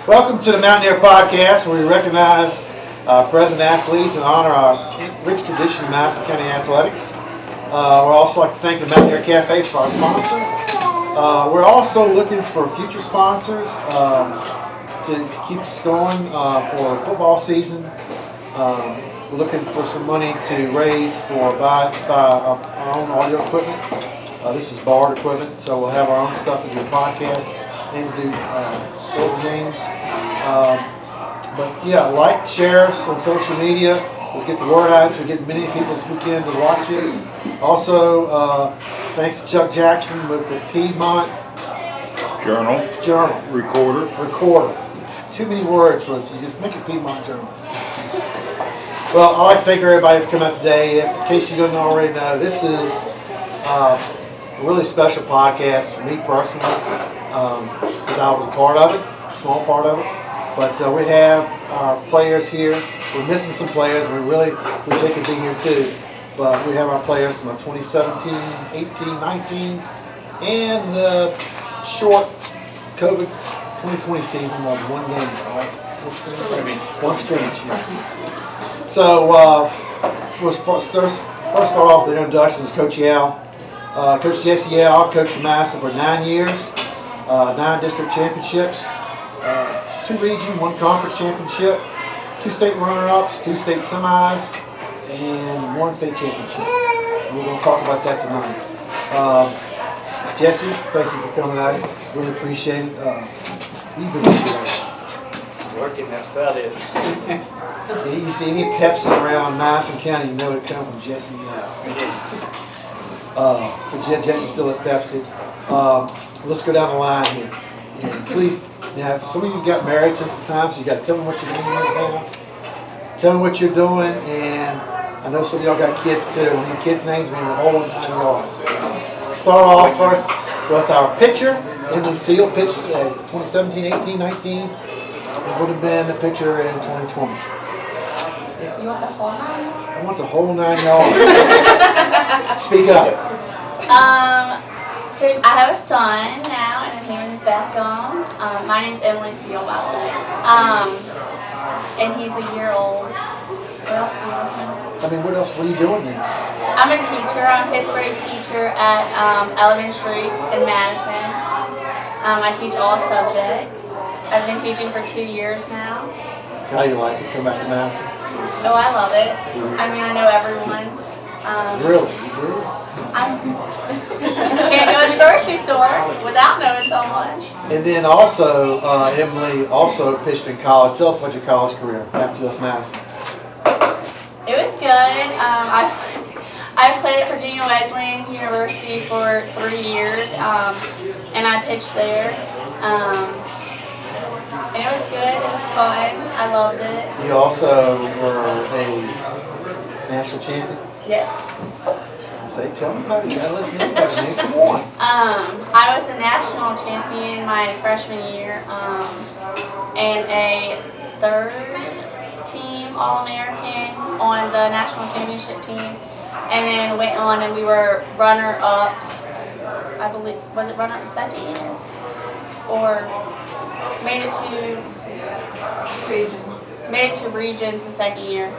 Welcome to the Mountaineer Podcast, where we recognize present athletes and honor our rich tradition of Madison County athletics. We'd also like to thank the Mountaineer Cafe for our sponsor. We're also looking for future sponsors to keep us going for football season. We're looking for some money to raise for buy our own audio equipment. This is borrowed equipment, so we'll have our own stuff to do podcasts and do both games. But yeah, like, share us on social media. Let's get the word out so we get many people this weekend to watch this. Also, thanks to Chuck Jackson with the Piedmont Journal. Recorder. Too many words for us. You just make it Piedmont Journal. Well, I'd like to thank everybody for coming out today. In case you don't already know, this is a really special podcast for me personally, because I was a part of it, a small part of it. But we have our players here. We're missing some players, and we really wish they could be here too. But we have our players from the 2017, 18, 19, and the short COVID 2020 season of one game, right? One scrimmage. Yeah. So we'll first start off with the introductions. Coach Yowell. Coach Jesse Yowell coached for Madison for 9 years, 9 district championships, 2 region, 1 conference championship, 2 state runner-ups, 2 state semis, and 1 state championship. We're going to talk about that tonight. Jesse, thank you for coming out. Really appreciate it. You've been working, that's about it. You see any Pepsi around Madison County, you know it comes from Jesse Yowell. Jesse's still at Pepsi. Let's go down the line here. And please, now, some of you got married since the time, so you got to tell them what you're doing right now. Tell them what you're doing, and I know some of y'all got kids too. Your kids' names are in the whole 9 yards. Start off first with our pitcher. Emily Seal pitched at 2017, 18, 19. It would have been the pitcher in 2020. You want the whole 9? I want the whole 9 yards. Speak up. So I have a son now, and his name is Beckham. My name's Emily Seal, by the way. And he's a year old. What else do you want to know? What else? What are you doing then? I'm a teacher. I'm a 5th grade teacher at elementary in Madison. I teach all subjects. I've been teaching for 2 years now. How do you like it? Come back to Madison? Oh, I love it. I mean, I know everyone. Really? You do? You can't go to the grocery store without knowing someone. And then also, Emily also pitched in college. Tell us about your college career after you left Madison. It was good. I played at Virginia Wesleyan University for 3 years, and I pitched there. And it was good. It was fun. I loved it. You also were a national champion? Yes. Tell me about it. You gotta listen to everybody. Come on. I was a national champion my freshman year, and a 3rd team All-American on the national championship team, and then went on and we were runner-up. I believe, was it runner-up the 2nd year, or made it to regions the 2nd year.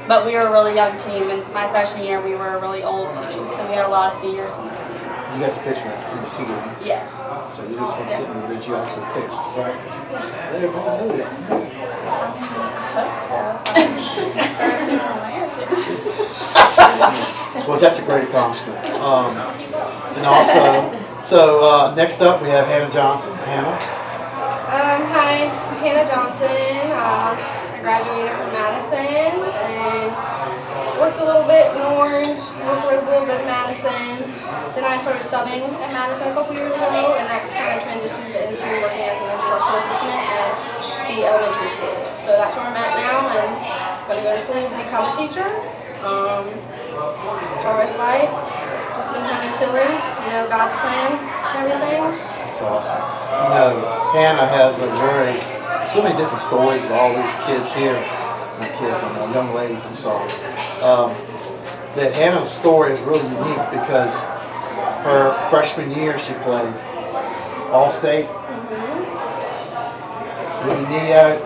But we were a really young team, and my freshman year we were a really old team, so we had a lot of seniors on the team. You got to pitch right too, didn't you? Yes. So you just want to sit in the bench, you actually pitched, right? Everybody know that. I hope so. Third team All-American. Well, that's a great accomplishment. And also, next up we have Hannah Johnson. Hannah? Hi, I'm Hannah Johnson. I graduated from Madison and worked a little bit in Orange, worked a little bit in Madison. Then I started subbing at Madison a couple years ago, and that's kind of transitioned into working as an instructional assistant at the elementary school. So that's where I'm at now, and I'm going to go to school to become a teacher. As far as life, just been kind of chilling, God's plan and everything. That's awesome. Hannah has so many different stories of all these kids here. Not kids, young ladies, I'm sorry. That Hannah's story is really unique because her freshman year she played, All-State. Then your knee out.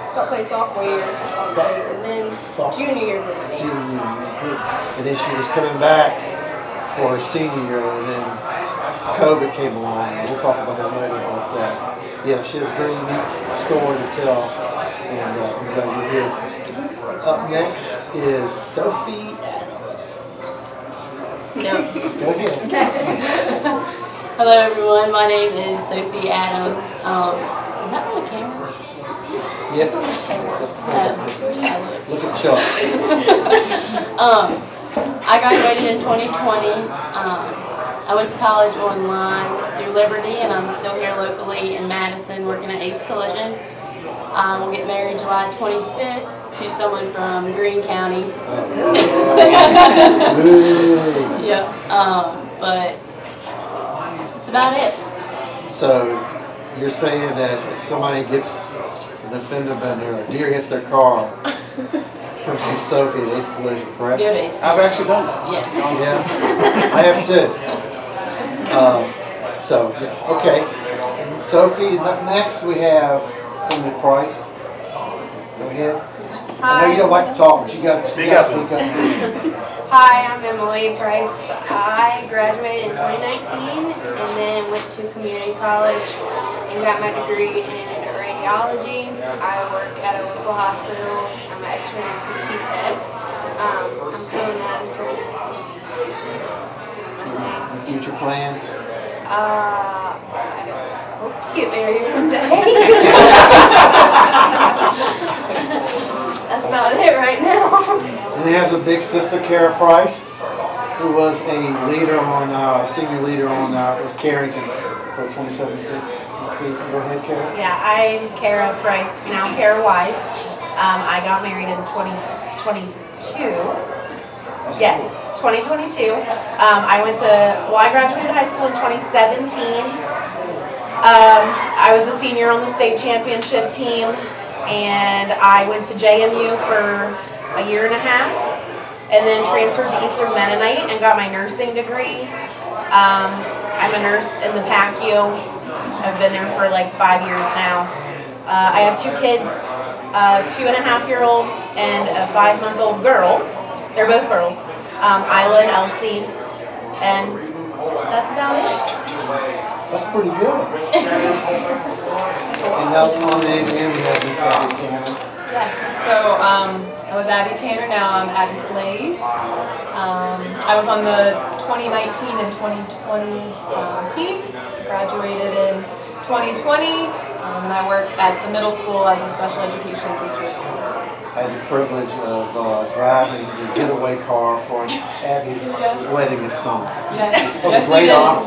So played sophomore year, All-State, and then junior year. And then she was coming back for her senior year, and then COVID came along. And we'll talk about that later. But yeah, she has a very unique story to tell, and I'm glad you're here. Up next is Sophie Adams. No. Go ahead. Hello everyone, my name is Sophie Adams. Is that on the camera? Yeah. It's on the camera. Look at Chuck. I graduated in 2020. I went to college online through Liberty, and I'm still here locally in Madison working at Ace Collision. We'll get married July 25th to someone from Greene County. Yep. But that's about it. So you're saying that if somebody gets an fender bender or a deer hits their car, come see Sophie at Ace Collision, correct? Go to Ace Collision. I've actually done that. Yeah. Yeah, I have too. So, yeah, okay. Sophie, up next we have Emily Price. Go ahead. I know you don't like to talk, but you got to speak up. Hi, I'm Emily Price. I graduated in 2019 and then went to community college and got my degree in radiology. I work at a local hospital. I'm an X-ray and CT tech. I'm still in Madison. Doing my thing. Future plans? I hope to get married one day. That's about it right now. And he has a big sister, Kara Price, who was a leader on, senior leader on with Carrington for 2017 season. Go ahead, Kara. Yeah, I'm Kara Price, now Kara Wise. I got married in 2022. Yes, 2022. I graduated high school in 2017. I was a senior on the state championship team, and I went to JMU for a year and a half, and then transferred to Eastern Mennonite and got my nursing degree. I'm a nurse in the PACU. I've been there for like 5 years now. I have 2 kids, a 2.5-year-old and a 5-month-old girl. They're both girls, Isla and Elsie, and that's about it. That's pretty good. And now on the end we have Miss Abby Tanner. Yes, so I was Abby Tanner, now I'm Abby Blaze. I was on the 2019 and 2020 teams, graduated in 2020, and I work at the middle school as a special education teacher. I had the privilege of driving the getaway car for Abby's wedding this summer. Yes, That was a great honor.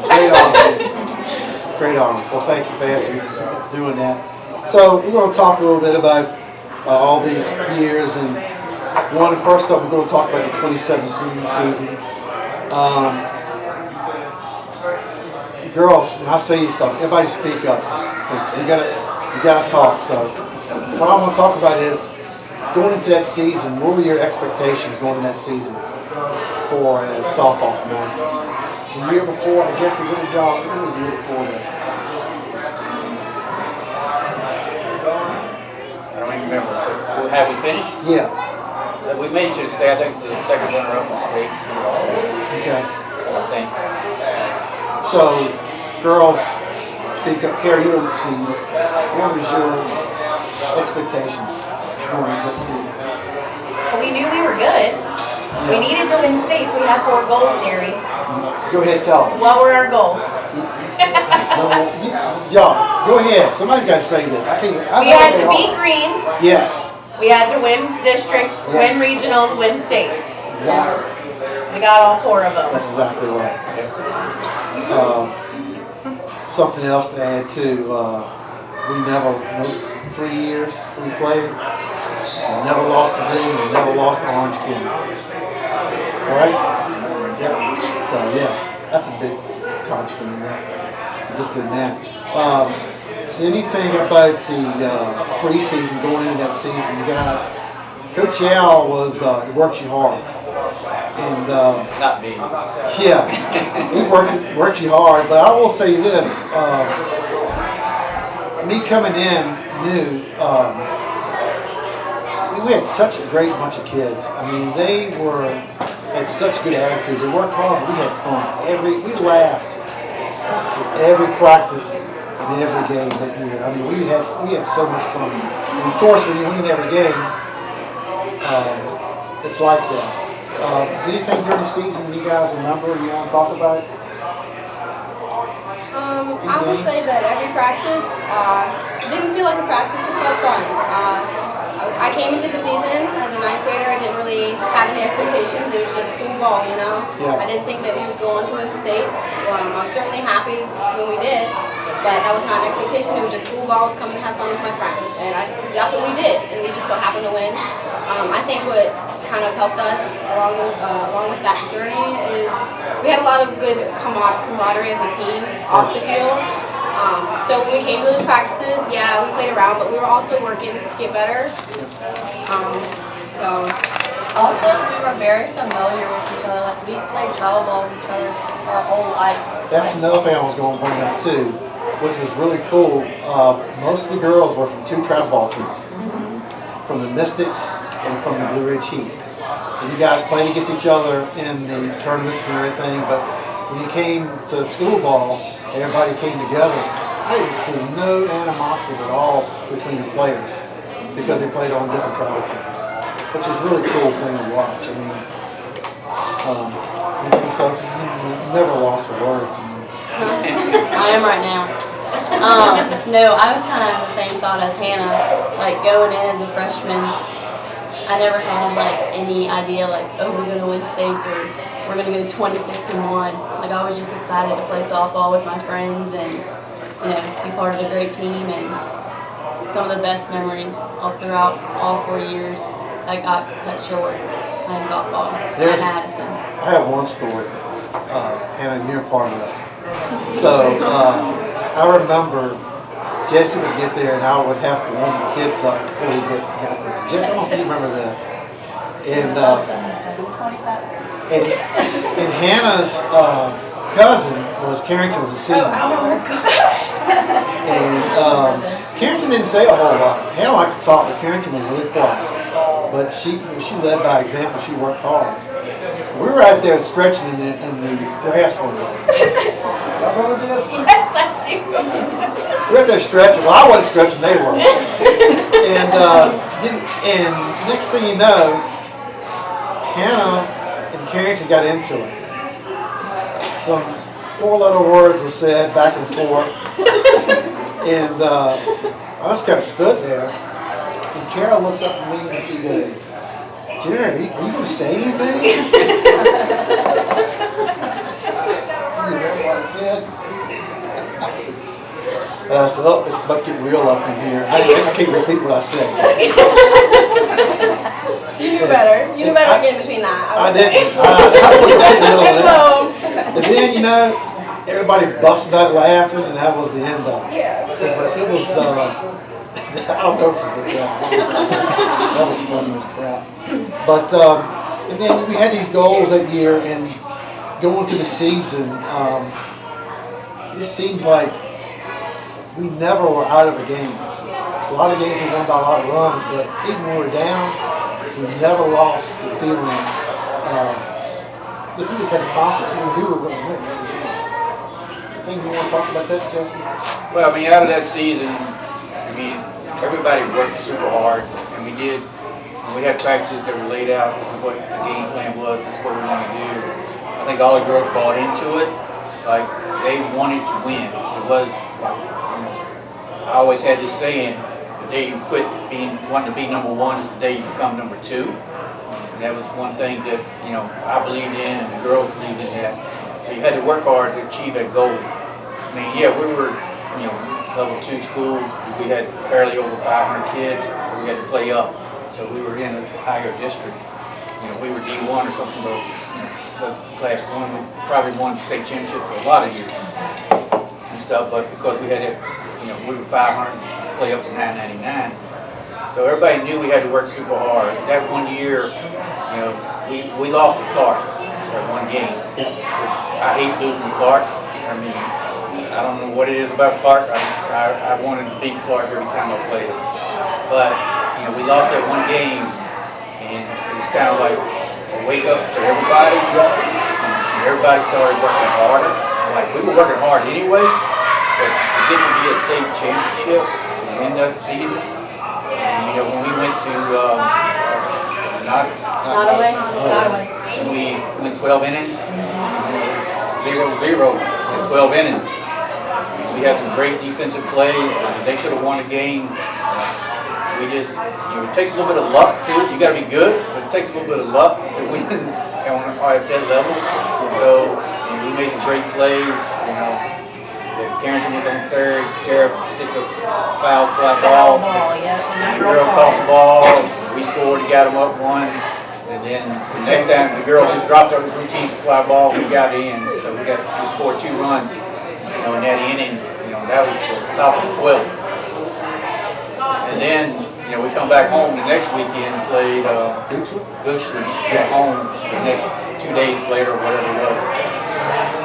Great honor. Well, thank you, Nancy, for doing that. So we're going to talk a little bit about all these years, and first up, we're going to talk about the 2017 season. Girls, when I say stuff, everybody speak up, because you gotta talk. So what I want to talk about is going into that season. What were your expectations going into that season for softball for Madison? The year before, I guess, what was the year before that? I don't even remember. Have we finished? Yeah. We made it to the state. I think the second runner-up in state. Okay. I think. So, girls, speak up. Carrie, you're a senior. What was your expectations going into that season? Well, we knew we were good. We needed to win state, so we had 4 goals, Jerry. Go ahead, tell them. What were our goals? Y'all, go ahead. Somebody's got to say this. We had to beat Greene. Yes. We had to win districts, win regionals, win states. Exactly. We got all 4 of them. That's exactly right. Something else to add too. We never, in those 3 years we played, we never lost to Greene, we never lost to Orange County. Right? Yep. So yeah, that's a big accomplishment in that. Just in that. So anything about the preseason going into that season, you guys? Coach Yowell worked you hard. And Not me. yeah, he worked you hard. But I will say this: me coming in new, we had such a great bunch of kids. I mean, they had such good attitudes. They worked hard, but we had fun. We laughed at every practice and every game that year. I mean, we had so much fun. And of course, when you win every game, it's like that. Is there anything during the season you guys remember you want to talk about? I would say that every practice didn't feel like a practice. It felt fun. I came into the season as a ninth grader. I didn't really have any expectations. It was just school ball, you know. Yeah. I didn't think that we would go on to win states. I was certainly happy when we did, but that was not an expectation. It was just school ball. I was coming to have fun with my friends, and that's what we did. And we just so happened to win. I think what kind of helped us along with that journey is we had a lot of good camaraderie as a team off the field. So when we came to those practices, yeah, we played around, but we were also working to get better. Also, we were very familiar with each other. Like, we played travel ball with each other our whole life. That's another thing I was going to bring up too, which was really cool. Most of the girls were from 2 travel ball teams, from the Mystics and from the Blue Ridge Heat. And you guys played against each other in the tournaments and everything, but when you came to school ball, everybody came together. I didn't see no animosity at all between the players because they played on different travel teams, which is a really cool thing to watch. I mean, so you never lost for words. I am right now. No, I was kind of the same thought as Hannah. Like, going in as a freshman, I never had like any idea like, oh, we're gonna win states or we're gonna go 26-1. Like, I was just excited to play softball with my friends and, you know, be part of a great team. And some of the best memories all throughout all 4 years that got cut short playing softball at Madison. I have one story, and you're part of this. So I remember Jesse would get there, and I would have to warm the kids up before we got there. Jesse, I don't know if you remember this. And Hannah's cousin was Carrington was a senior. And Carrington didn't say a whole lot. Hannah liked to talk, but Carrington was really quiet. But she led by example. She worked hard. We were out there stretching in the grass one day. Y'all remember this? Yes, I do. We were out there stretching. Well, I wasn't stretching, they were. And next thing you know, Hannah and Carrington got into it. Some 4-letter words were said back and forth. And I just kind of stood there. And Carol looks up at me and she goes, Jerry, are you going to say anything? You remember what I said? And I said, oh, it's about to get real up in here. I can't repeat what I said. You knew better. You knew better to get in between that. I didn't. I wasn't in the middle of that. And then, you know, everybody busted out laughing, and that was the end of it. Yeah. But it was, I'll never forget that. That was funny as crap. But, and then we had these goals that year, and going through the season, it just seems like we never were out of a game. A lot of games we won by a lot of runs, but even when we were down, we never lost the feeling that we just had confidence. We knew we were going to win. Anything you want to talk about that, Jesse? Well, I mean, out of that season, I mean, everybody worked super hard, and we did. We had practices that were laid out. This is what the game plan was. This is what we want to do. I think all the girls bought into it. Like, they wanted to win. It was like, you know, I always had this saying: the day you quit wanting to be number one is the day you become number two. And that was one thing that, you know, I believed in, and the girls believed in that. So you had to work hard to achieve that goal. I mean, yeah, we were, you know, level 2 school. We had barely over 500 kids. We had to play up. So we were in a higher district. You know, we were D1 or something, but, you know, class 1. We probably won the state championship for a lot of years and stuff. But because we had it, you know, we were 500 to play up to 999. So everybody knew we had to work super hard. That one year, you know, we lost to Clark that one game, which I hate losing to Clark. I mean, I don't know what it is about Clark. I wanted to beat Clark every time I played them. But, you know, we lost that one game, and it was kind of like a wake up for everybody. And everybody started working harder. Like, we were working hard anyway, but to get to be a state championship, to win that season, and, you know, when we went to, not away. And we went 12 innings, 0-0 in 12 innings. We had some great defensive plays, and they could have won the game. We just, you know, it takes a little bit of luck too. You got to be good, but it takes a little bit of luck to win at that level. So, and we made some great plays. You know, Carrington was on third. Tara hit the foul fly ball. The girl caught the ball. We scored. He got him up one. And then the next time the girl just dropped a routine fly ball. We got in. So we scored 2 runs. You know, in that inning. You know, that was the top of the 12th. And then, you know, we come back home the next weekend and played Goochland at home the next 2 days later or whatever it was.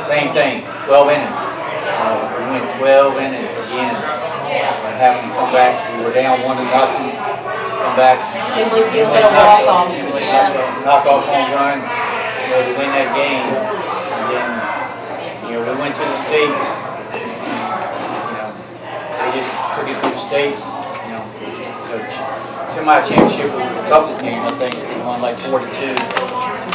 Same thing, 12 innings. We went 12 innings again. And having to come back, we were down 1-0. Come back. Then we see a little walk-off. Knock-off home run, you know, to win that game. And then, you know, we went to the States. You know, we just took it to the States. So semi-championship was the toughest game, I think. We won like 4-2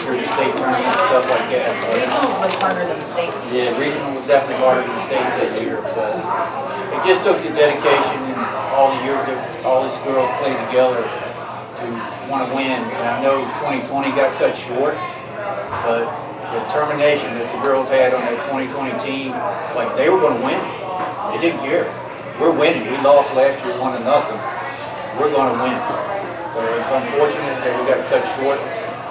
through the state tournament and stuff like that. Regionals was harder than the states. Yeah, regional was definitely harder than the states that year. But it just took the dedication and all the years that all these girls played together to want to win. And I know 2020 got cut short, but the determination that the girls had on that 2020 team, like they were going to win. They didn't care. We're winning. We lost last year 1-0. We're going to win. So it's unfortunate that we got cut short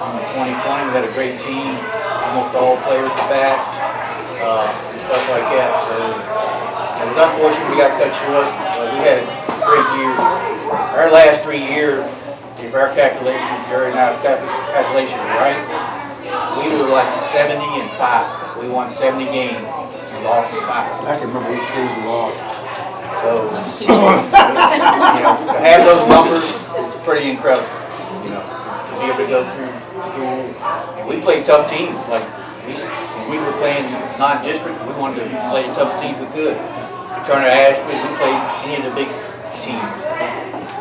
on the 2020. We had a great team, almost all players are back, and stuff like that. So it was unfortunate we got cut short, but we had great years. Our last 3 years, if our calculations, Jerry and our calculations are right, we were like 70-5. We won 70 games and lost 5. I can remember each game we lost. So, you know, to have those numbers is pretty incredible. You know, to be able to go through school. We played tough teams. Like when we were playing non-district, we wanted to play the toughest teams we could. Turner Ashby, we played any of the big teams,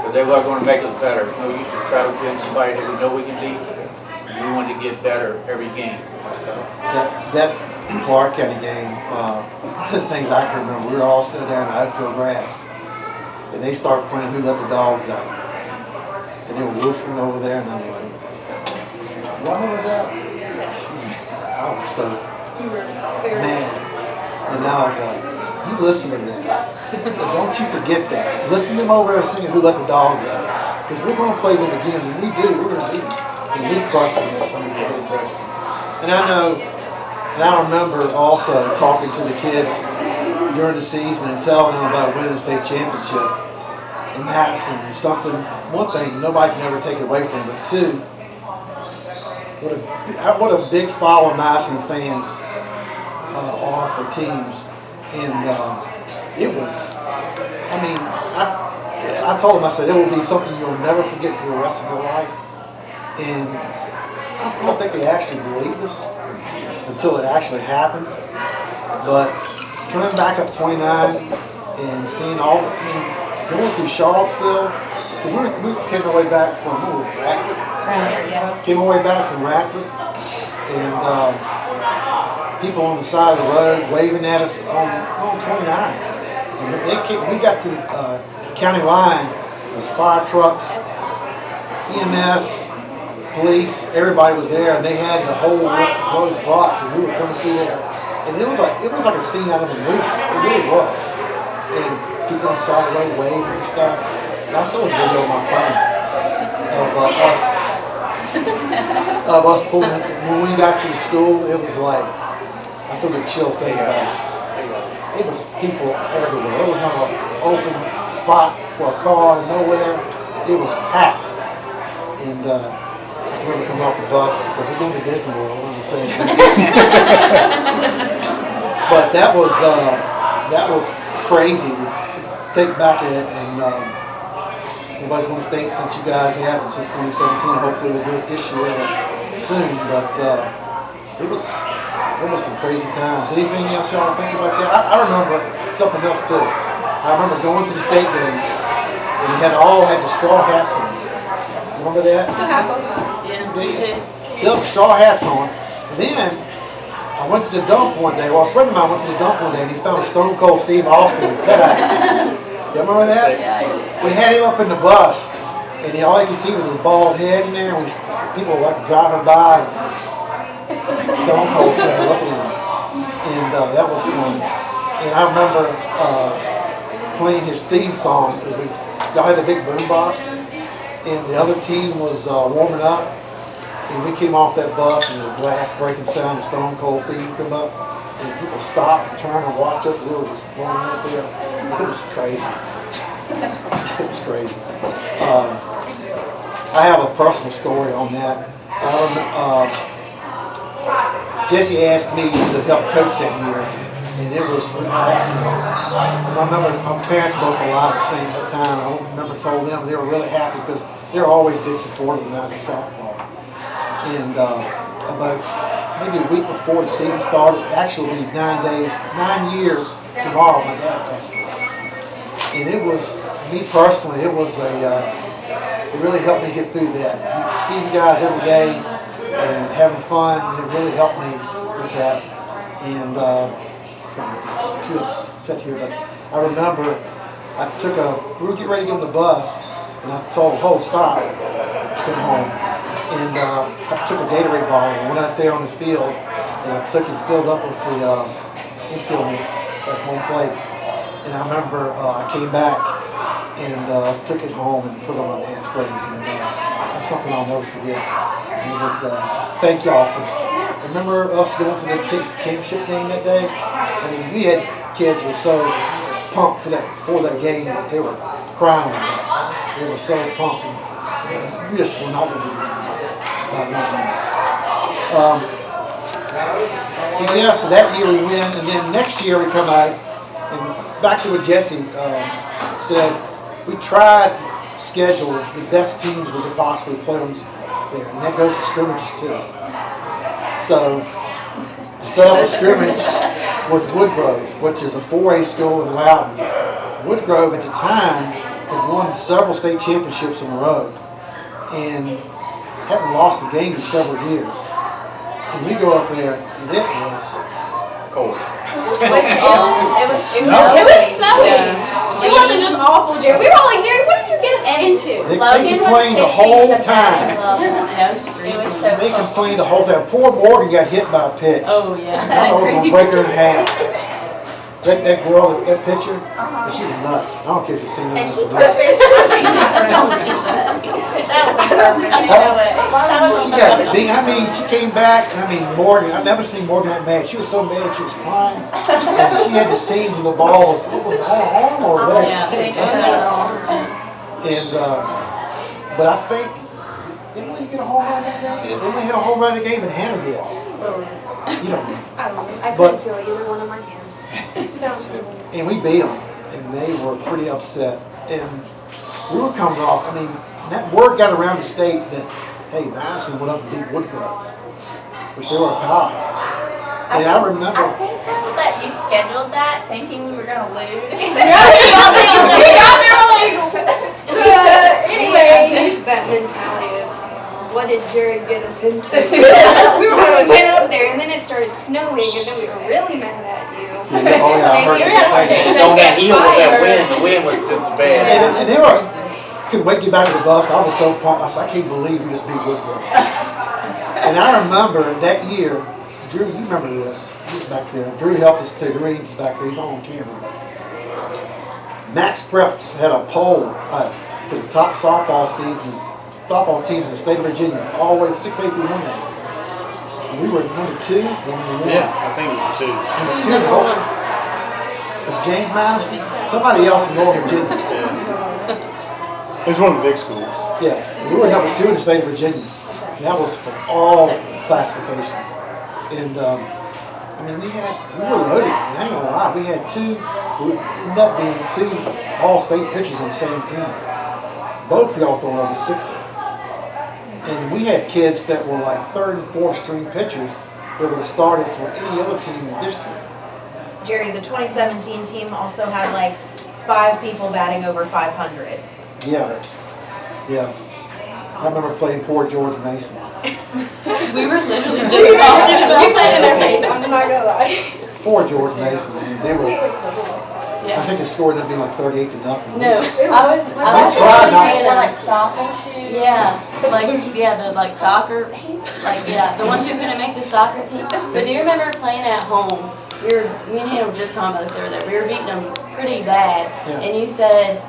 but they weren't going to make us better. It's no use to try to win somebody that we know we can beat. We wanted to get better every game. That Clark County game, one of the things I can remember, we were all sitting there in the outfield grass, and they start playing Who Let the Dogs Out. And they were woofing over there, and I'm like, y'all remember that? Yes. I was so mad. And I was like, you listen to that. Don't you forget that. Listen to them over there singing Who Let the Dogs Out. Because we're going to play them again. When we do, we're going to beat them. And we crushed them next time we play. And I know, and I remember also talking to the kids during the season and telling them about winning the state championship in Madison is something, one thing nobody can ever take it away from, but two, what a big follow Madison fans are for teams. And it was, I mean, I told them, I said, it will be something you'll never forget for the rest of your life. And I don't think they actually believed us until it actually happened. But coming back up 29 and seeing all, I mean, going through Charlottesville, we came our way back from Radford. Came our way back from Radford, and people on the side of the road waving at us on 29. And we got to the county line. There was fire trucks, EMS, police, everybody was there, and they had the whole road blocked, and we were coming through there. And it was like a scene out of a movie. It really was. And people on the side of the road waving and stuff. And I saw a video on my phone of us pulling. When we got to the school, it was like, I still get chills thinking about it. It was people everywhere. It was not an open spot for a car nowhere. It was packed. And I remember coming off the bus and said, we're going to Disney World. I'm gonna say. But that was crazy to think back at it, and everybody's won state since you guys have it since 2017. Hopefully we'll do it this year soon. But it was some crazy times. Anything else y'all think about that? I remember something else too. I remember going to the state games and we all had the straw hats on. Remember that? Still have them. Still had the straw hats on. And then I went to the dump one day. Well, a friend of mine went to the dump one day and he found a Stone Cold Steve Austin with that. You remember that? We had him up in the bus and all you could see was his bald head in there. And people were like driving by. Stone Cold started looking at him. And that was fun. And I remember playing his theme song because y'all had a big boom box and the other team was warming up and we came off that bus and the glass breaking sound of Stone Cold theme come up and people stopped and turned and watched us. We were just blowing up there. It was crazy. It was crazy. I have a personal story on that. Jesse asked me to help coach that year, and it was, my parents both alive at the same time. I remember told them they were really happy because they were always big supporters of Madison softball. And about maybe a week before the season started, actually 9 years tomorrow, my dad passed away. And it was, me personally, it really helped me get through that. You see you guys every day and having fun, and it really helped me with that. And trying to sit here, but I remember we were getting ready to get on the bus, and I told stop, to come home. And I took a Gatorade bottle and went out there on the field, and I took it filled up with the infield mix at home plate. And I remember I came back and took it home and put it on my dad's grave. And that's something I'll never forget. And it was, thank y'all for remember us going to the championship game that day? I mean, we had kids who were so pumped for that game. They were crying with us. They were so pumped. And we just were not going to do that. So that year we win, and then next year we come out, and back to what Jesse said, we tried to schedule the best teams we could possibly play on there, and that goes for scrimmages too. So, I set up a scrimmage with Woodgrove, which is a 4A school in Loudon. Woodgrove at the time had won several state championships in a row, and hadn't lost a game in several years. And we go up there, and it was cold. It was snowing. It wasn't just awful, Jerry. We were all like, Jerry, what did you get us into? They complained the whole time. They So complained the whole time. Poor Morgan got hit by a pitch. Oh, yeah. I was going to break her in half. That girl, that picture, she was nuts. I don't care if you've seen her. and she She got beat. I mean, she came back, and I mean, Morgan, I've never seen Morgan that mad. She was so mad, she was crying. And she had the seams of the balls. It was arm or leg. And, but I think, didn't we get a home run that game? Didn't we hit a home run in the game and Hannah did? You don't know. I couldn't feel either one of my hands. And we beat them, and they were pretty upset. And we were coming off, I mean, that word got around the state that, hey, Madison went up and beat Woodgrove, which they were a powerhouse. And I remember. I think that you scheduled that thinking we were going to lose. Anyway, that mentality of what did Jared get us into? We went up there and then it started snowing and then we were really mad at you. Oh yeah, I heard And on that hill with that wind, the wind was just bad. And they were, couldn't wait to get back to the bus. I was so pumped. I said, I can't believe we just beat Woodgrove. And I remember that year, Drew, you remember this. He was back there. Drew helped us too. Drew Eaton's back there. He's not on camera. Max Preps had a poll for the top softball teams in the state of Virginia, all the way 6, 8 through 1. And we were number 2 or number 1. Yeah, I think number 2. Number 2 in North. Was James Madison? Somebody else in North Virginia. Yeah. It was one of the big schools. Yeah, we were number 2 in the state of Virginia. And that was for all classifications. And I mean, we were loaded. I ain't gonna lie. We ended up being 2 all-state pitchers on the same team. Both of y'all throwing over 60. And we had kids that were like 3rd and 4th string pitchers that would have started for any other team in the district. Jerry, the 2017 team also had like 5 people batting over 500. Yeah. I remember playing poor George Mason. We were literally just You talking about played in their face, that. I'm not gonna lie. Poor George Mason, man. They were. I think the score ended up being like 38-0. No, I was tried not to. like soccer shoes. Yeah, the soccer, the ones who couldn't make the soccer team. But do you remember playing at home? Me and Hannah were just talking about this over there. We were beating them pretty bad, and you said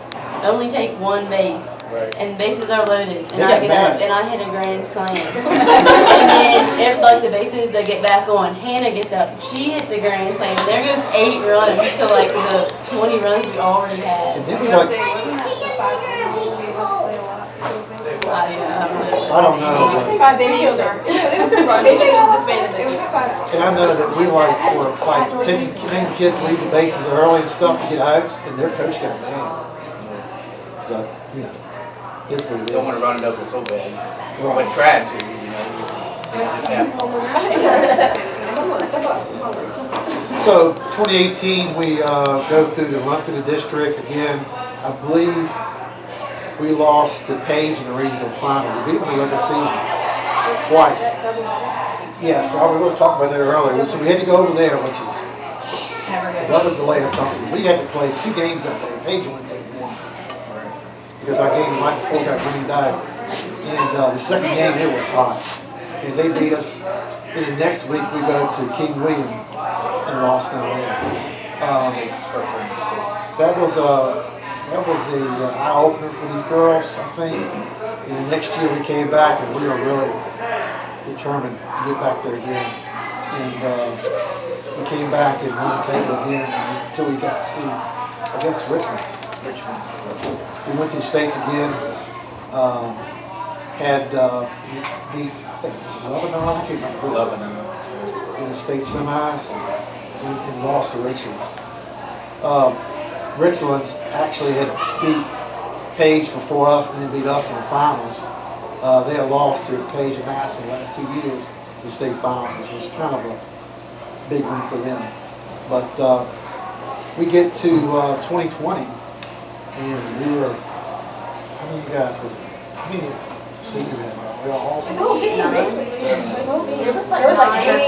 only take 1 base. Right. And bases are loaded, and They I got get mad. up and I hit a grand slam. And then if like the bases they get back on, Hannah gets up, she hits a grand slam, and there goes 8 runs to like the 20 runs we already had. And then we got, I don't know, but, 5 innings. It was a run. They should have just disbanded this. It was a 5. and I know that we were like taking kids leave the bases early and stuff to get outs, and their coach got mad. So, it's what it is. Don't want to run it up so bad. Right. But tried to, It just happened. So 2018, we go through the district again. I believe we lost to Page in the regional final. We beat them in the regular season twice. Yes, I was going to talk about that earlier. So we had to go over there, which is another delay or something. We had to play 2 games that day. Page won day 1 because our game right before got rained out. And the second game, it was hot. And they beat us. And the next week, we go to King William and lost down there. That was the eye opener for these girls, I think. And the next year we came back and we were really determined to get back there again. And we came back and won the table again until we got to see, I guess, Richmond. We went to the States again. Had beat, I think it was Lebanon, I can't remember who it was, in the state semis and lost to Richlands. Richlands actually had beat Page before us and then beat us in the finals. They had lost to Page and Madison the last 2 years in the state finals, which was kind of a big win for them. But we get to 2020 and we were, how many guys was it? How many senior men? We were all The whole team, basically. The whole team. It was like There was like 9 or 80.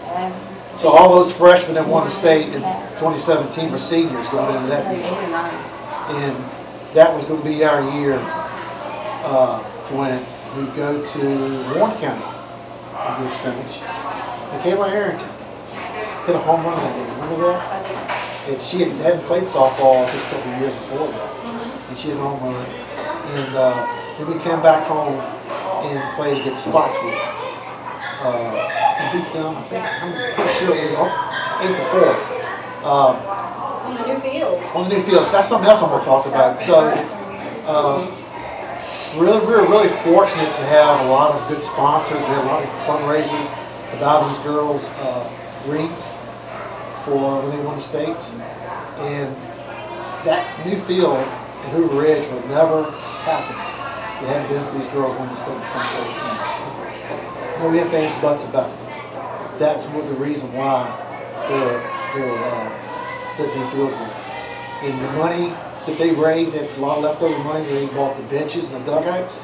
10. So all those freshmen that won the state in 2017 were seniors going into that Like year. 8 or 9. And that was going to be our year to when we go to Warren County in this scrimmage. Michaela Harrington hit a home run that day. Remember that? And she hadn't played softball I think a couple of years before that. And she hit a home run. And then we came back home and played against Spotswood. And beat them, I think, I'm pretty sure it was 8-4. On the new field. On the new field. So that's something else I'm going to talk about. So we were really fortunate to have a lot of good sponsors. We had a lot of fundraisers about these girls' rings for when they won the states. And that new field in Hoover Ridge would never happen if it hadn't been for these girls winning the state in 2017. No, we have fans' butts about it. That's what the reason why they were set new fields there. And the money that they raised, that's a lot of leftover money. They bought the benches and the dugouts,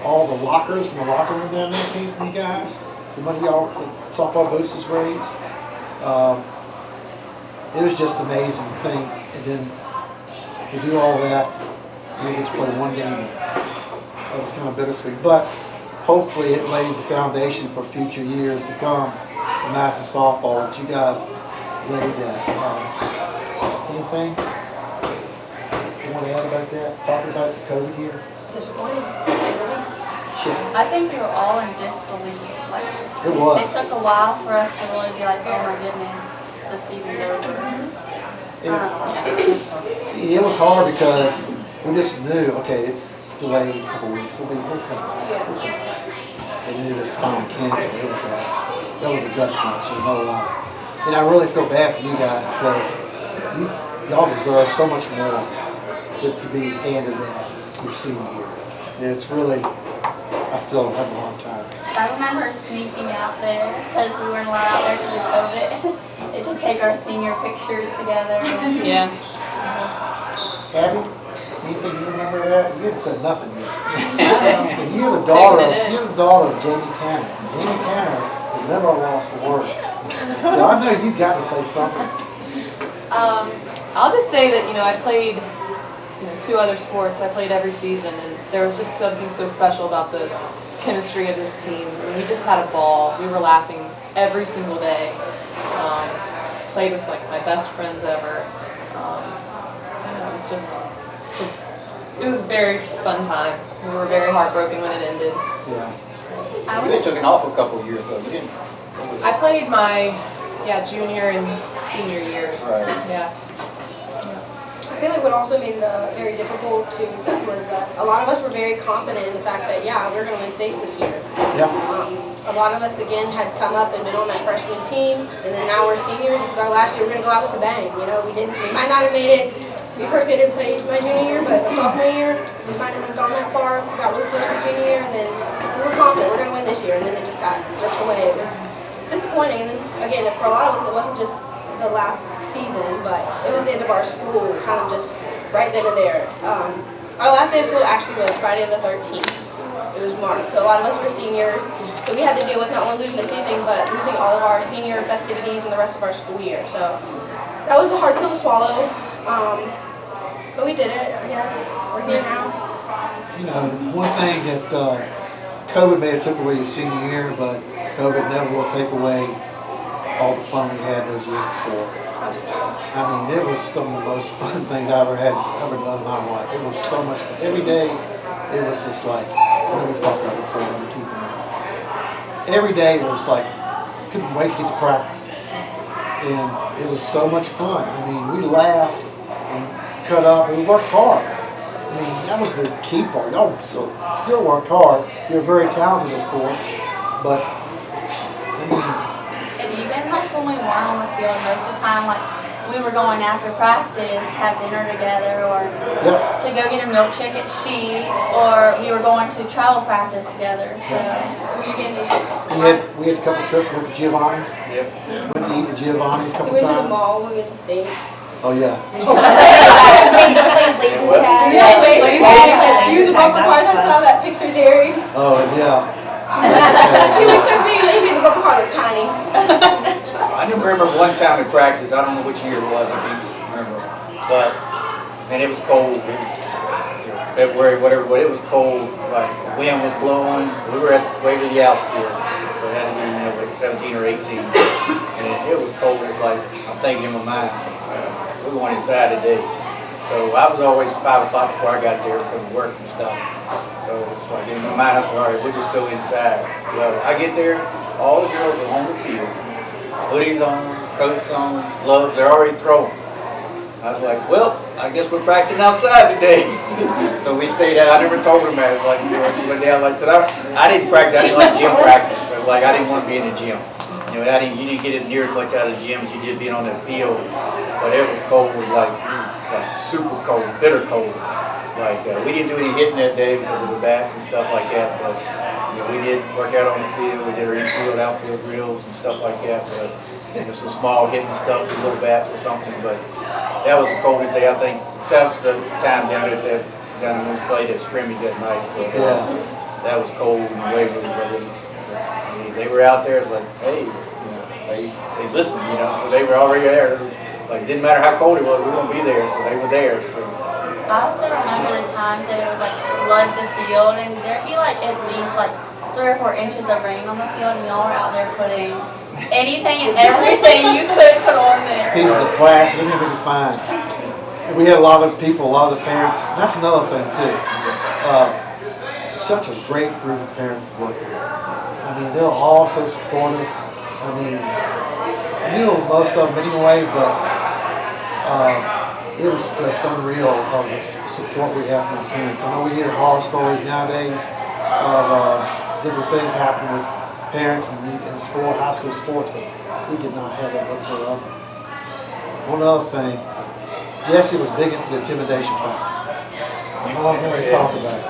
all the lockers and the locker room down there came from you guys. The money y'all, the softball boosters raised. It was just an amazing thing. And then we do all that, and we get to play one game. That was kind of bittersweet, but hopefully it lays the foundation for future years to come for Madison softball, which you guys laid that. Anything you want to add about that? Talking about the COVID year? Disappointing. Shit, I think we were all in disbelief. Like, it was. it took a while for us to really be like, oh my goodness, the season's over. It was hard because we just knew, okay, it's delayed a couple weeks. We'll come back. We'll come back. And then it's finally canceled. That was a gut punch. There's no lie. And I really feel bad for you guys because y'all deserve so much more than to be handed that your senior year. And it's really, I still have a hard time. I remember sneaking out there because we weren't allowed out there because of COVID. And to take our senior pictures together. Yeah. Abby, anything you remember that? You hadn't said nothing yet. And you're the daughter of Jamie Tanner. Jamie Tanner has never lost a word. So I know you've got to say something. I'll just say that, I played 2 other sports. I played every season, and there was just something so special about the chemistry of this team. I mean, we just had a ball. We were laughing every single day. Played with my best friends ever. It was just, it was a very fun time. We were very heartbroken when it ended. Yeah. You had taken off a couple of years though, didn't you? I played my junior and senior year. Right. Yeah. I feel like what also made it very difficult too was a lot of us were very confident in the fact that we're going to win states this year. Yeah. A lot of us again had come up and been on that freshman team, and then now we're seniors. This is our last year. We're going to go out with a bang. We might not have made it. We personally didn't play my junior year, but my sophomore year we might not have gone that far. We got really close my junior year, and then we were confident we're going to win this year, and then it just got ripped away. It was disappointing. And then again, for a lot of us, it wasn't just the last season, but it was the end of our school, kind of just right then and there. Our last day of school actually was Friday the 13th. It was March, so a lot of us were seniors, so we had to deal with not only losing the season, but losing all of our senior festivities and the rest of our school year. So that was a hard pill to swallow, but we did it, I guess. We're here now. One thing that COVID may have took away your senior year, but COVID never will take away all the fun we had those years before. I mean, it was some of the most fun things I ever done in my life. It was so much fun. Every day, it was just like, we've talked about it before, I'm keeping it. Every day was like, couldn't wait to get to practice. And it was so much fun. I mean, we laughed and cut up, and we worked hard. I mean, that was the key part. Y'all still worked hard. You're very talented, of course, but I mean, And even when we weren't on the field, most of the time, we were going after practice, have dinner together, or to go get a milkshake at Sheets, or we were going to travel practice together. So, we had a couple trips. We went to Giovanni's. Yep. Went to eat at Giovanni's a couple We went times. to the mall, we went to States. Oh yeah. You the bumper cars, I saw that picture, Jerry. Oh yeah. He looks so big, maybe the bumper cars are tiny. I do remember one time in practice, I don't know which year it was, I can't remember, but, man, it was cold. It was February, whatever, but it was cold, the wind was blowing. We were at Waverly Outfield, so it had to be, 17 or 18, and it was cold. It's like, I'm thinking in my mind, we were going inside today. So I was always 5 o'clock before I got there because of work and stuff. So it's like in my mind, I said, all right, we'll just go inside. Well, I get there, all the girls are on the field. Hoodies on, coats on, gloves, they're already throwing. I was like, well, I guess we're practicing outside today. So we stayed out. I never told them that. She went down I didn't practice. I didn't like gym practice. I didn't want to be in the gym. You didn't get it near as much out of the gym as you did being on the field. But it was cold, like super cold, bitter cold. We didn't do any hitting that day because of the bats and stuff like that. But we did work out on the field. We did our infield, outfield drills and stuff like that. But some small hitting stuff with little bats or something. But that was the coldest day, I think, except for the time down when we played at scrimmage that night. So, that was cold and Waverly, but they were out there. It's like, hey, they listened, so they were already there. Didn't matter how cold it was, we were gonna be there, so they were there. So. I also remember the times that it would flood the field, and there'd be at least 3 or 4 inches of rain on the field, and y'all were out there putting anything and everything you could put on there. Pieces of plastic, anything we could find. And we had a lot of people, a lot of the parents. That's another thing too. Such a great group of parents to work with. I mean, they're all so supportive. I mean, I knew most of them anyway, but it was just unreal of the support we have from our parents. I know we hear horror stories nowadays of different things happening with parents in sport, high school sports, but we did not have that whatsoever. One other thing, Jesse was big into the intimidation factor. I don't want to talk about it.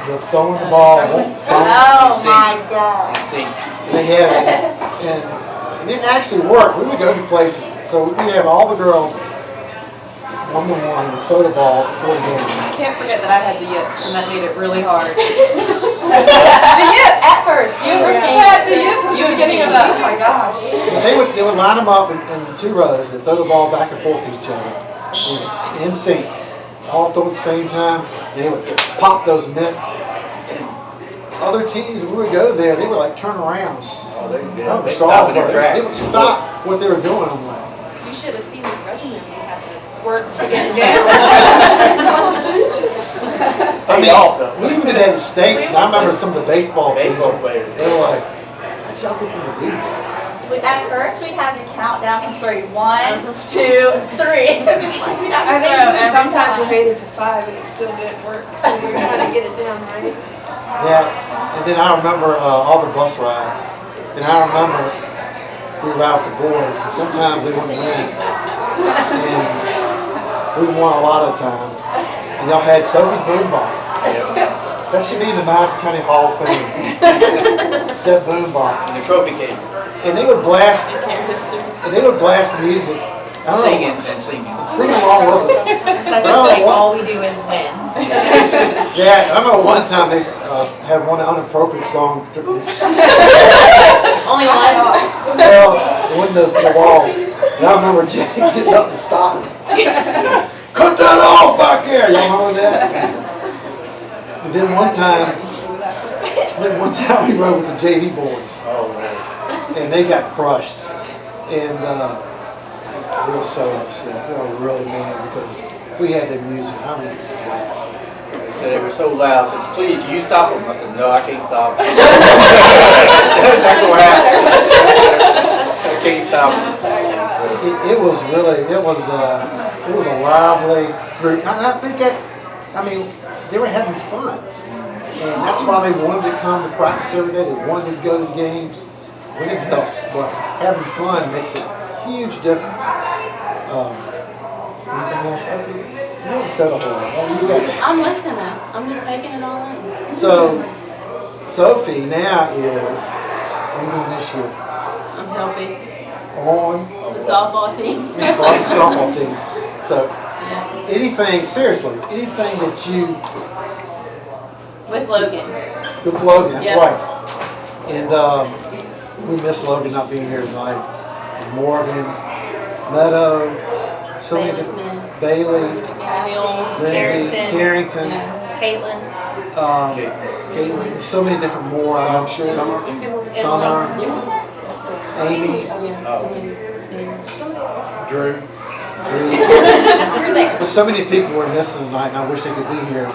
The throwing the ball, Oh my God. they had it, and it didn't actually work. We would go to places, so we'd have all the girls one-to-one and throw the ball before the game. I can't forget that I had the yips, and that made it really hard. The yips at first. You were had the yips at the beginning of that. Oh my gosh. They would line them up in 2 rows and throw the ball back and forth to each other in sync, all throw at the same time. They would pop those mitts. And other teams, we would go there, they would like turn around. Oh, they Stop in their tracks. They would stop what they were doing. I'm like, You should have seen the freshmen we have to work to get down. I mean, we even did that in the States, and I remember some of the baseball teams, players. they were like, how'd y'all get them to do that? At first, we had to count down from 3. 1, 2, 3. And it's like, we I think every sometimes we time. made it to 5 and it still didn't work. We were trying to get it down, right? Yeah, and then I remember all the bus rides, and I remember we were out with the boys, and sometimes they wouldn't win, and we won a lot of times. And y'all had Sophie's boombox. That should be in the Madison County Hall of Fame. That boombox. And the trophy case. And they would blast. And they would blast the music. I don't know, Singing and singing. sing along with it. Such a thing, all we do is win. Yeah, I remember one time they had one inappropriate song. Only one. Well, the windows to the walls. And I remember Jesse getting up and stopping. Cut that off back there! Y'all remember that? And then one time we rode with the JV boys. Oh, man. And they got crushed. And they were so upset. They were really mad because we had their music. I mean, it was a blast. They said they were so loud. I said, please, can you stop them? I said, no, I can't stop them. That's not going to happen. I can't stop them. It was really, it was a lively group. And I think they were having fun. And that's why they wanted to come to practice every day. They wanted to go to the games. When it helps, but having fun makes a huge difference. Anything else, Sophie? You haven't said a whole lot. You got I'm listening. I'm just taking it all in. So, Sophie now is, what are you doing this year? I'm helping On the softball team. the softball team. So, Yeah. anything, seriously, anything that you, With Logan. with Logan, that's Yep. right. And we miss Logan not being here tonight. And Morgan, Meadow, so many Bailey different, Smith. Bailey, Kyle. Lindsay, Carrington, Yeah. Caitlin. Caitlin, so many different more, I'm sure. Summer, Amy, Drew. You're there. There's so many people we're missing tonight, and I wish they could be here.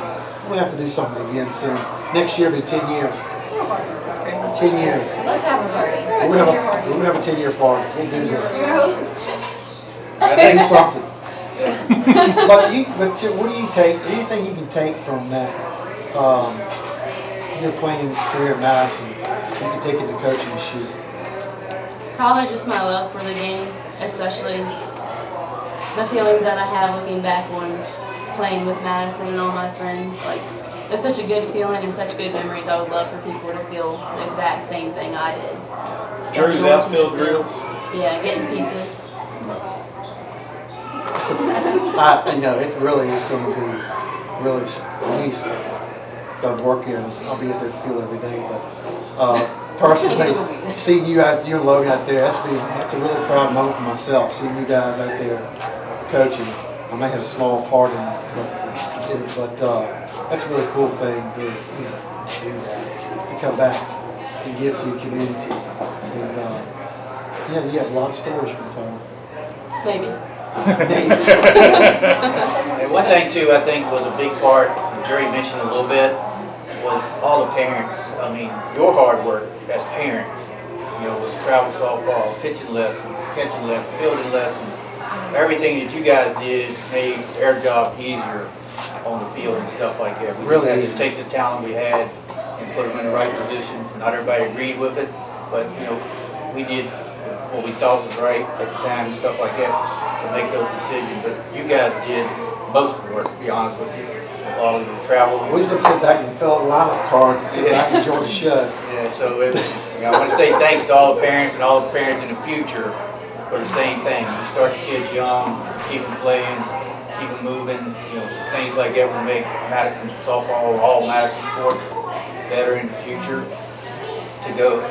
We have to do something again soon. Next year will be 10 years. That's crazy. 10 years. Let's have a party. We'll have a 10-year party. We'll do that. You're gonna host? Do something. But what do you take? Anything you can take from that? Your playing career at Madison, you can take into coaching and shoot. Probably just my love for the game, especially the feelings that I have looking back on playing with Madison and all my friends. Like, it's such a good feeling and such good memories. I would love for people to feel the exact same thing I did. Drew's outfield drills. Yeah, getting pizzas. It really is going to be really nice. So I'm working on this. I'll be at their field every day, but personally, seeing you and Logan out there, that's a really proud moment for myself. Seeing you guys out there coaching. I may have a small part in it, but that's a really cool thing to do that, to come back and give to your community. And you have a lot of stories you can tell. Maybe. And one thing too, I think was a big part, Jerry mentioned a little bit, was all the parents. I mean, your hard work as parents, with travel softball, pitching lessons, catching lessons, fielding lessons, everything that you guys did made our job easier on the field and stuff like that. We Really just easy. had to take the talent we had and put them in the right position. Not everybody agreed with it, but we did what we thought was right at the time and stuff like that to make those decisions. But you guys did most of the work, to be honest with you, with all of your travel. We just sit back and fill out a lineup card and sit back and enjoy the show. Yeah, so I want to say thanks to all the parents and all the parents in the future for the same thing. You start the kids young, keep them playing, keep them moving, things like that will make Madison softball, all Madison sports better in the future to go.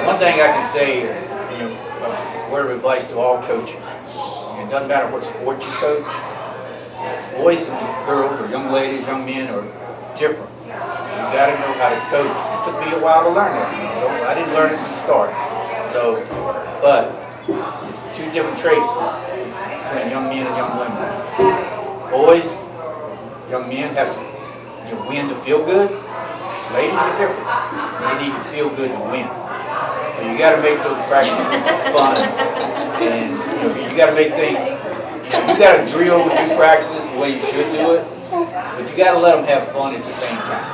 One thing I can say, a word of advice to all coaches. It doesn't matter what sport you coach. Boys and girls or young ladies, young men are different. You got to know how to coach. It took me a while to learn that. I didn't learn it from the start. So, but two different traits between young men and young women. Boys, young men have to win to feel good. Ladies are different. They need to feel good to win. So you got to make those practices fun, and you got to make things. You got to drill the new practices the way you should do it, but you got to let them have fun at the same time.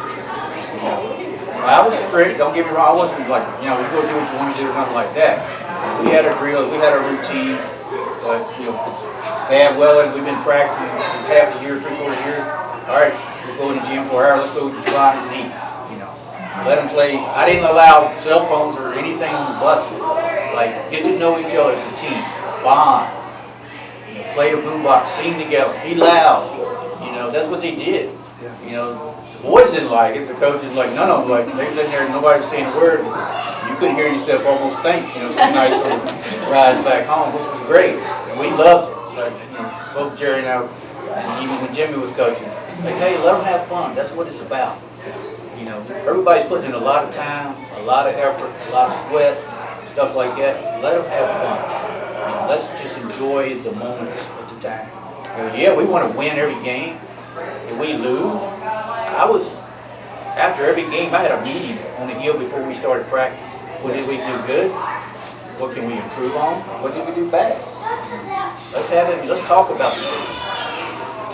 I was strict. Don't get me wrong. I wasn't like you go do what you want to do, nothing like that. We had our drills. We had our routine. But bad weather. We've been practicing half a year, 3/4 year. All right, we'll go in the gym for an hour. Let's go to July's and eat. Let them play. I didn't allow cell phones or anything on the bus. Like, get to know each other as a team. Bond. Play the boombox. Sing together. Be loud. That's what they did. The boys didn't like it. The coaches, none of them like it. They was in there and nobody was saying a word. You couldn't hear yourself almost think, some nights on the rides back home, which was great. And we loved it. Both Jerry and I, and even when Jimmy was coaching, hey, let them have fun. That's what it's about. Everybody's putting in a lot of time, a lot of effort, a lot of sweat, stuff like that. Let them have fun. Let's just enjoy the moments at the time. We want to win every game. If we lose, after every game, I had a meeting on the hill before we started practice. What did we do good? What can we improve on? What did we do bad? Let's talk about it.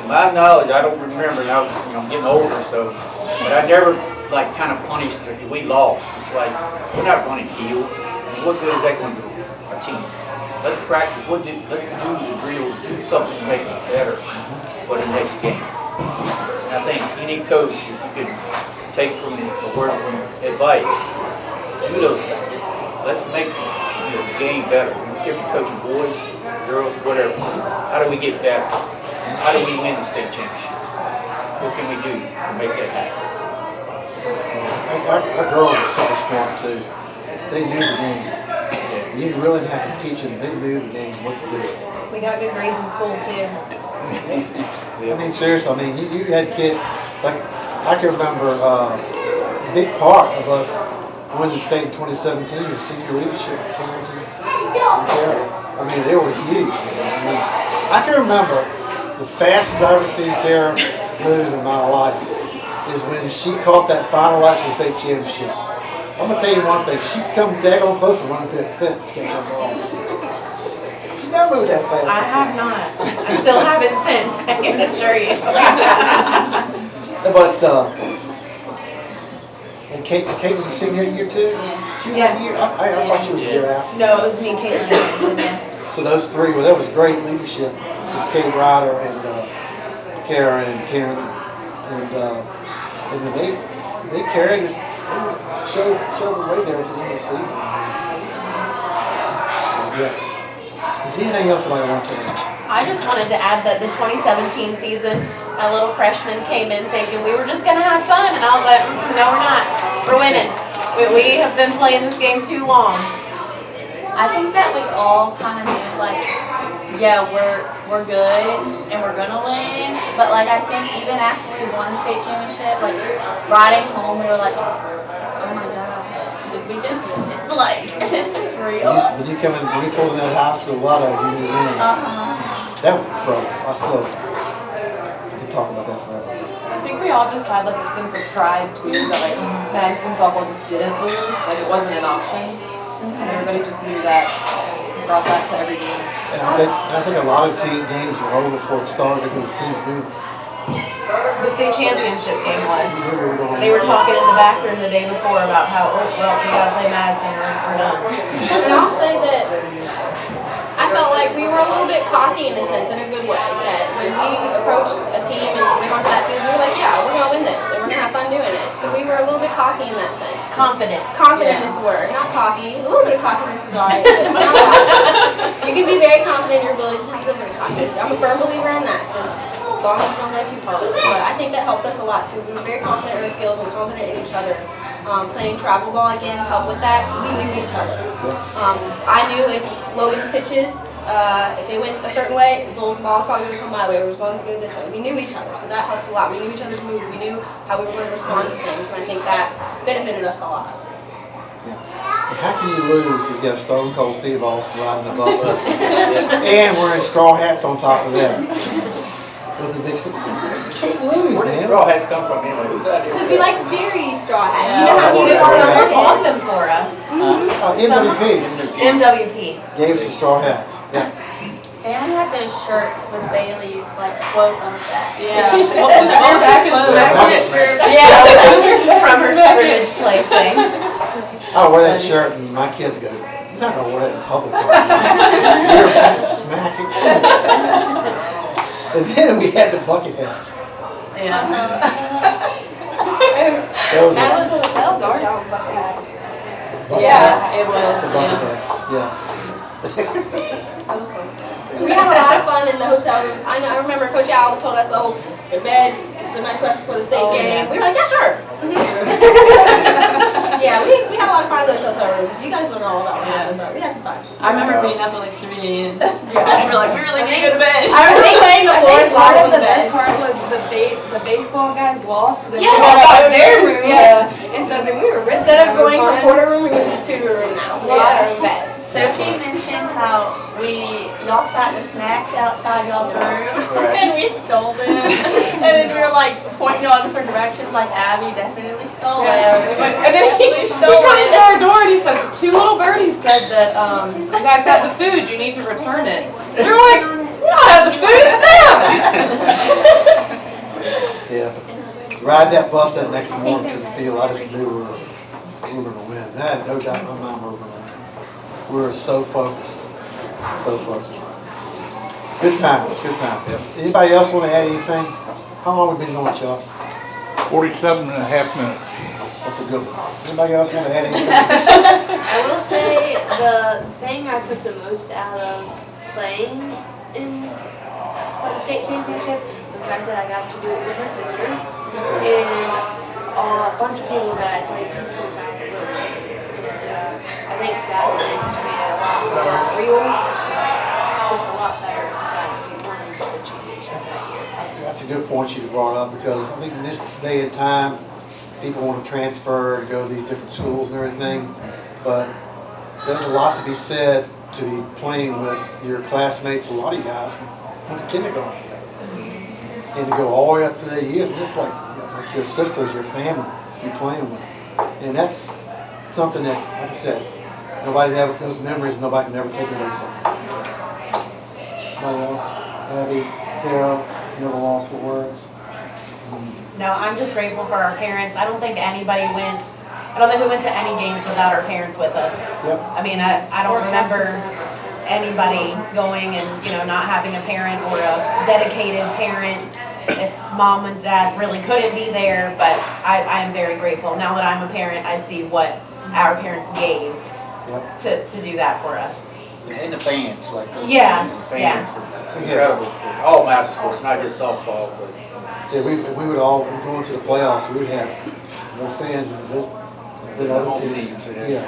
To my knowledge, I don't remember now, I'm getting older, but I never kind of punished if we lost. It's like, we're not going to heal. What good is that going to do our team? Let's practice. Let's do the drill. Do something to make it better for the next game. And I think any coach, if you could take from a word from advice, do those things. Let's make the game better. If you're coaching boys, girls, whatever, how do we get better? How do we win the state championship? What can we do to make that happen? Our girls are super smart too. They knew the game. You really didn't have to teach them. They knew the game, what to do. We got good grades in school too. Seriously, you had kids, I can remember a big part of us winning the state in 2017 was senior leadership with Carrington and Kara. They were huge. I can remember the fastest I ever seen Kara move in my life is when she caught that final lap of the state championship. I'm going to tell you one thing. She come daggone close to running through that fence to catch that ball. She never moved that fast. I have not. I still haven't since, I can assure you. But, and Kate was a senior year too? She was a year, I thought she was a year after. No, it was me, Caitlin, and Jimmy. So those three, that was great leadership with Kate Ryder and Kara and Carrington. And then they carried us, showed the way there at the end of the season. Is there anything else somebody wants to add? I just wanted to add that the 2017 season, my little freshman came in thinking we were just going to have fun, and I was like, no, we're not. We're winning. We have been playing this game too long. I think that we all kind of knew, we're good and we're gonna win. But I think even after we won the state championship, riding home, we were like, oh my gosh, did we just win? This is real. When you pulled in that high school, a lot of you knew then. That was incredible. I could talk about that forever. I think we all just had a sense of pride too, that Madison softball just didn't lose, it wasn't an option. And everybody just knew that brought that to every game. And I think a lot of games were over before it started because the teams knew. The state championship game was. They were talking in the bathroom the day before about how, oh, well, we gotta play Madison or we're done. And I'll say that I felt like we were a little bit cocky in a sense, in a good way. That when we approached a team and went onto that field, we were like, yeah, we're gonna win this and we're gonna have fun doing it. So we were a little bit cocky in that sense. Confident. Confident is the word, not cocky. A little bit of cockiness is alright, but not cocky. You can be very confident in your abilities and have a little bit of cockiness. I'm a firm believer in that. Just as long as you don't go too far with it. But I think that helped us a lot too. We were very confident in our skills and confident in each other. Playing travel ball again helped with that. We knew each other. I knew if Logan's pitches, if they went a certain way, the ball was probably going to come my way, or it was going to go this way. We knew each other, so that helped a lot. We knew each other's moves. We knew how we were going to respond to things, and I think that benefited us a lot. Yeah. How can you lose if you have Stone Cold Steve Austin riding the bus with you? And wearing straw hats on top of that? With the big can't lose, Where did man. straw hats come from anyway? Who's out here? Because we liked Jerry's straw hat. Yeah. You know how he Bought them for us. MWP MWP. gave us the straw hats. Yeah. And we had those shirts with Bailey's like quote on the back. Yeah. What was your back and Yeah, from her scrimmage play thing. I wear that shirt and my kids go, you're not going to wear that in public. You're back and smack it. And then we had the bucket hats. Yeah. That was our job. Yeah, it was. The bucket hats, yeah. We had a lot of fun in the hotel room. I remember Coach Yowell told us, oh, your bed, good night's rest before the state game. We were like, yeah, sure. Yeah, we had a lot of fun in those hotel rooms. You guys don't know all about what happened, but we had some fun. I remember being up at like 3 a.m. Yeah. We really need to go to bed. I was playing the floor Part on of the bed. best part was the baseball guys lost. So they Yeah, went got out their rooms. And so then we were risking Instead of going from having fun. quarter room, we went to tutor room now. We got our own beds. So she mentioned how y'all sat the snacks outside y'all's room and we stole them. And then we were like pointing in all different directions like Abby definitely stole it. And then he comes to our door and he says, 2 little birdies said that you guys got the food, you need to return it. We were like, we don't have the food, it's them! Yeah, but ride that bus that next morning to the field, I just knew we were going to win. I had no doubt in my mind we were going to win. We were so focused, so focused. Good times, good times. Anybody else want to add anything? How long have we been going, Chuck? 47 and a half minutes. That's a good one. Anybody else want to add anything? I will say the thing I took the most out of playing for the state championship was the fact that I got to do it with my sister and a bunch of people that I played with since I was a little kid. I think that night just made it a lot more real, just a lot better than if you won the championship that year. That's a good point you brought up because I think in this day and time, people want to transfer and go to these different schools and everything, but there's a lot to be said to be playing with your classmates. A lot of you guys went to kindergarten together, and to go all the way up to their years, and it's like your sisters, your family, you're playing with, and that's something that, like I said, nobody ever, those memories nobody can ever take away from you. Anybody else? Abby, Tara, never lost for words. No, I'm just grateful for our parents. I don't think we went to any games without our parents with us. Yep. I mean, I don't remember anybody going and, not having a parent or a dedicated parent if mom and dad really couldn't be there, but I am very grateful. Now that I'm a parent, I see what our parents gave to do that for us. And the fans, like those Yeah, fans are incredible for all master sports, not just softball, but Yeah, we would all, going to the playoffs, we would have more fans than other home teams. teams, Yeah,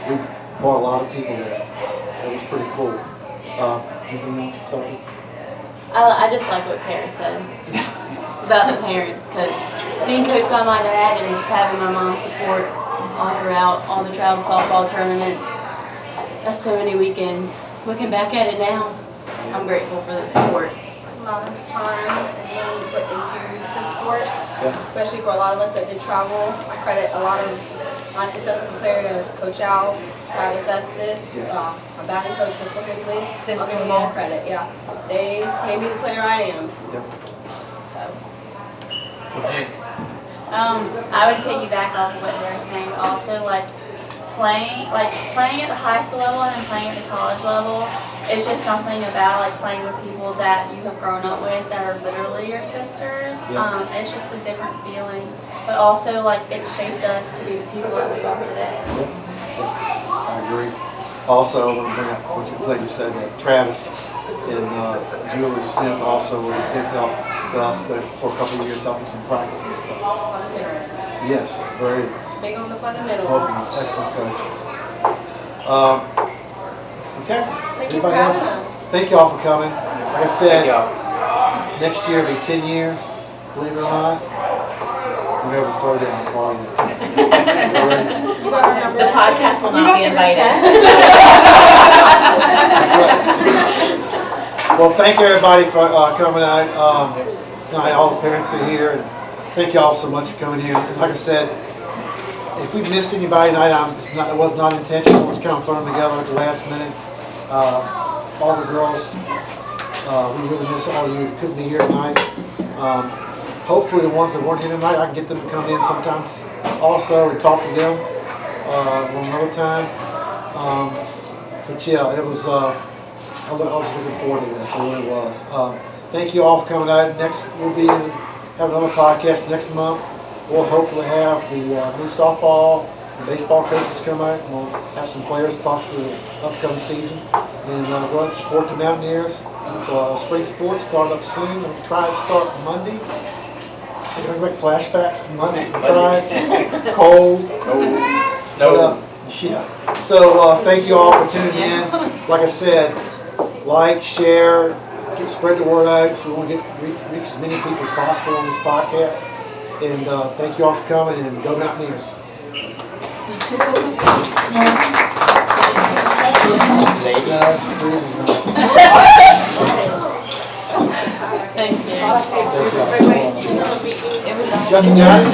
we brought a lot of people there. That was pretty cool. Anything else, Sophie? I just like what Kara said about the parents, because being coached by my dad and just having my mom's support all throughout all the travel softball tournaments, that's so many weekends. Looking back at it now, I'm grateful for the support. A lot of time and money put into the sport, especially for a lot of us that did travel. I credit a lot of my successful player to Coach Al, Travis Estes, my batting coach, Mr. Hickley. I'll give them all credit, yeah. They made me the player I am. Yep. So. I would piggyback off of what they were saying. Also, playing at the high school level and then playing at the college level, it's just something about playing with people that you have grown up with that are literally your sisters. Yeah. It's just a different feeling, but also it shaped us to be the people that we are today. I agree. Also, I want to bring up what you said that Travis and Julie Smith also was a big help to us for a couple of years, helping us in practice and stuff. Yes, very Big on the fundamentals. excellent coaches. Okay. Thank you for having us. Thank you all for coming. Like I said, Thank y'all. next year will be 10 years, believe it or not. We have a throwdown party. The podcast will not be invited. Well, thank you everybody for coming out tonight. All the parents are here, and thank you all so much for coming here. And like I said, if we missed anybody tonight, it was not intentional. It's kind of thrown together at the last minute. All the girls, we really miss all of you who couldn't be here tonight. Hopefully the ones that weren't here tonight, I can get them to come in sometimes also and talk to them one another time. But yeah, it was, I was looking forward to this, I really was. Thank you all for coming out. Next, we'll have another podcast next month. We'll hopefully have the new softball and baseball coaches come out, and we'll have some players talk to the upcoming season. And go out and support the Mountaineers for spring sports start up soon. We'll try to start Monday. We're going to make flashbacks to Monday. It's cold. No. Yeah. So thank you all for tuning in. Like I said, like, share, spread the word out so we want to reach as many people as possible on this podcast. And thank you all for coming, and go Mountaineers. Thank you. Chuck, you got it?